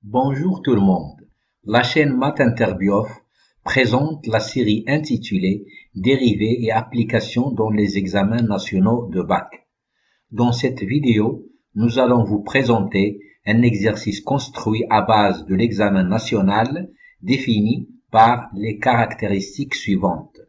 Bonjour tout le monde. La chaîne Math Interbiof présente la série intitulée Dérivés et applications dans les examens nationaux de bac. Dans cette vidéo, nous allons vous présenter un exercice construit à base de l'examen national défini par les caractéristiques suivantes.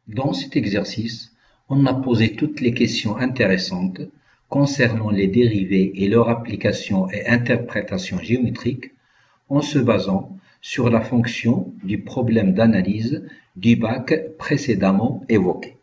Dans cet exercice, on a posé toutes les questions intéressantes concernant les dérivés et leur application et interprétation géométrique en se basant sur la fonction du problème d'analyse du bac précédemment évoqué.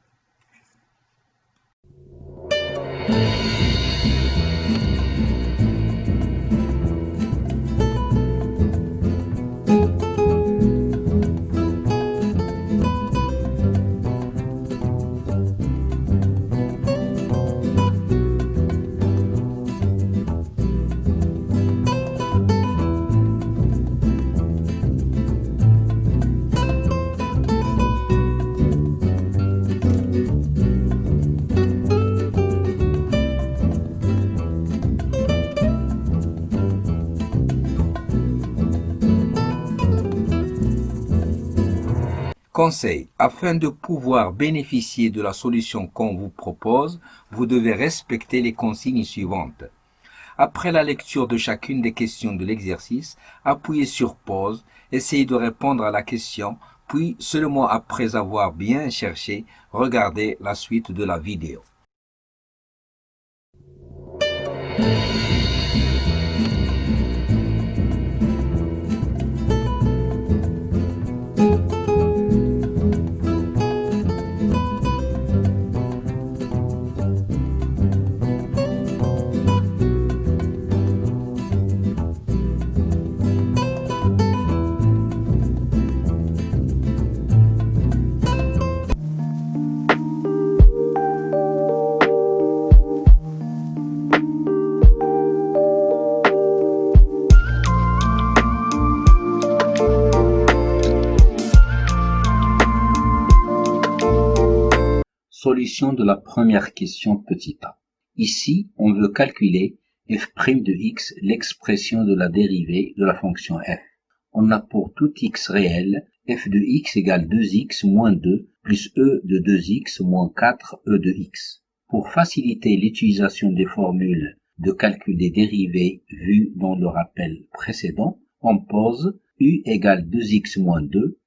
Conseil: afin de pouvoir bénéficier de la solution qu'on vous propose, vous devez respecter les consignes suivantes. Après la lecture de chacune des questions de l'exercice, appuyez sur pause, essayez de répondre à la question, puis seulement après avoir bien cherché, regardez la suite de la vidéo. Solution de la première question petit a. Ici, on veut calculer f' de x, l'expression de la dérivée de la fonction f. On a pour tout x réel, f de x égale 2x moins 2 plus e de 2x moins 4 e de x. Pour faciliter l'utilisation des formules de calcul des dérivées vues dans le rappel précédent, on pose u égale 2x moins 2,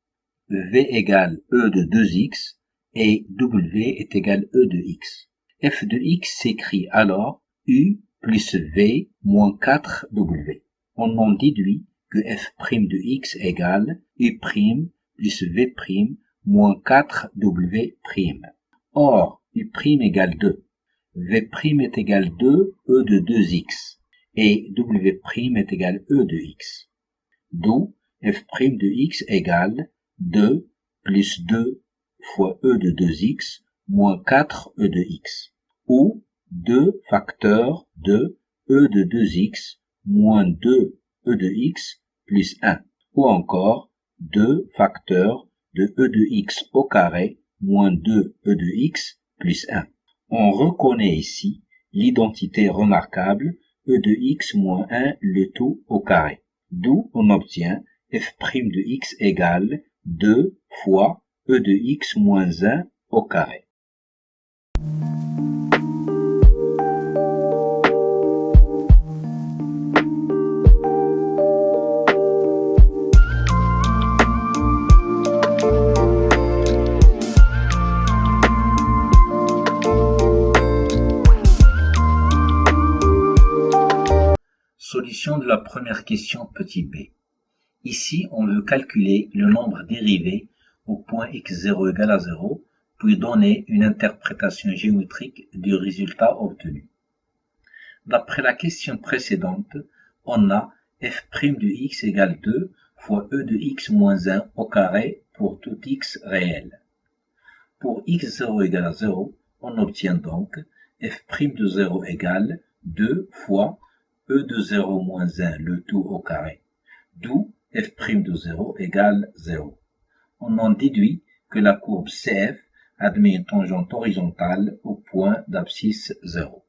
v égale e de 2x, et w est égal e de x. F de x s'écrit alors u plus v moins 4w. On en déduit que f' de x égale u' plus v' moins 4w'. Or, u' égale 2, v' est égal 2 e de 2x, et w' est égal e de x. D'où f' de x égale 2 plus 2 fois e de 2x moins 4 e de x, ou 2 facteurs de e de 2x moins 2 e de x plus 1, ou encore 2 facteurs de e de x au carré moins 2 e de x plus 1. On reconnaît ici l'identité remarquable e de x moins 1 le tout au carré, d'où on obtient f' de x égale 2 fois e de x moins 1 au carré. Solution de la première question petit b. Ici, on veut calculer le nombre dérivé au point x0 égale à 0, puis donner une interprétation géométrique du résultat obtenu. D'après la question précédente, on a f' de x égale 2 fois e de x moins 1 au carré pour tout x réel. Pour x0 égale à 0, on obtient donc f' de 0 égale 2 fois e de 0 moins 1 le tout au carré, d'où f' de 0 égale 0. On en déduit que la courbe CF admet une tangente horizontale au point d'abscisse 0.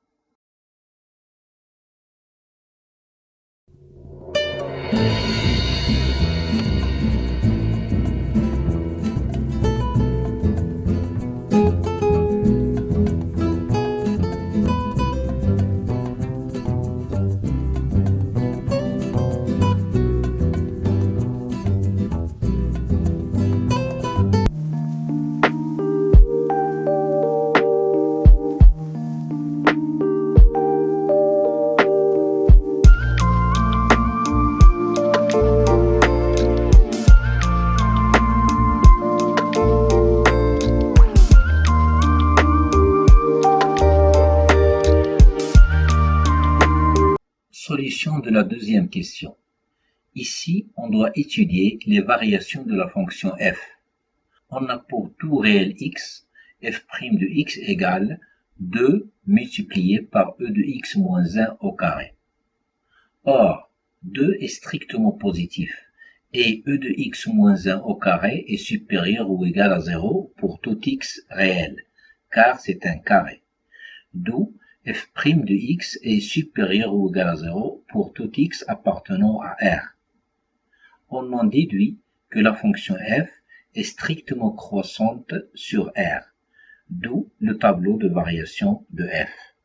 Solution de la deuxième question. Ici, on doit étudier les variations de la fonction f. On a pour tout réel x, f' de x égale 2 multiplié par e de x moins 1 au carré. Or, 2 est strictement positif et e de x moins 1 au carré est supérieur ou égal à 0 pour tout x réel, car c'est un carré. D'où f' de x est supérieur ou égal à 0 pour tout x appartenant à R. On en déduit que la fonction f est strictement croissante sur R, d'où le tableau de variation de f.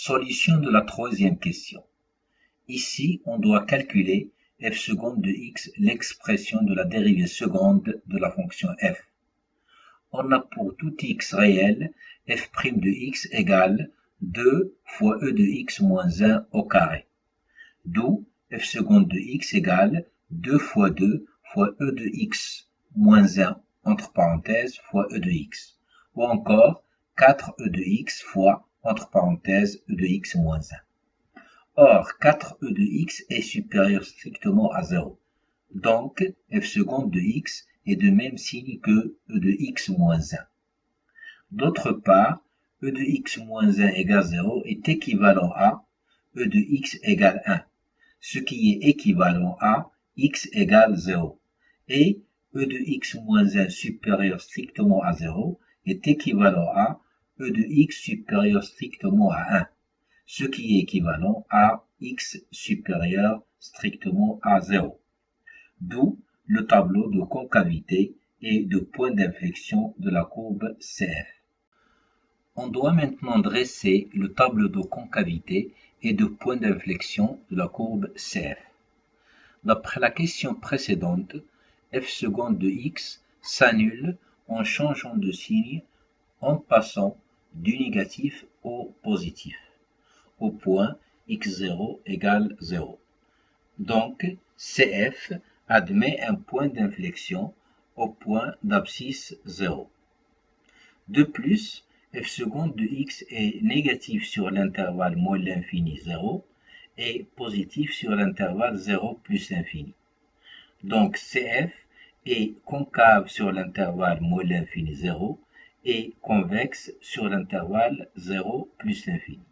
Solution de la troisième question. Ici, on doit calculer f seconde de x, l'expression de la dérivée seconde de la fonction f. On a pour tout x réel, f' de x égale 2 fois e de x moins 1 au carré. D'où f seconde de x égale 2 fois 2 fois e de x moins 1 entre parenthèses fois e de x. Ou encore 4e de x fois entre parenthèses e de x moins 1. Or, 4e de x est supérieur strictement à 0. Donc, f seconde de x est de même signe que e de x moins 1. D'autre part, e de x moins 1 égale 0 est équivalent à e de x égale 1, ce qui est équivalent à x égale 0. Et e de x moins 1 supérieur strictement à 0 est équivalent à e de x supérieur strictement à 1, ce qui est équivalent à x supérieur strictement à 0. D'où le tableau de concavité et de point d'inflexion de la courbe CF. On doit maintenant dresser le tableau de concavité et de point d'inflexion de la courbe CF. D'après la question précédente, f seconde de x s'annule en changeant de signe en passant du négatif au positif, au point x0 égale 0. Donc, CF admet un point d'inflexion au point d'abscisse 0. De plus, f seconde de x est négatif sur l'intervalle moins l'infini 0 et positif sur l'intervalle 0 plus l'infini. Donc, CF est concave sur l'intervalle moins l'infini 0 et convexe sur l'intervalle 0 plus l'infini.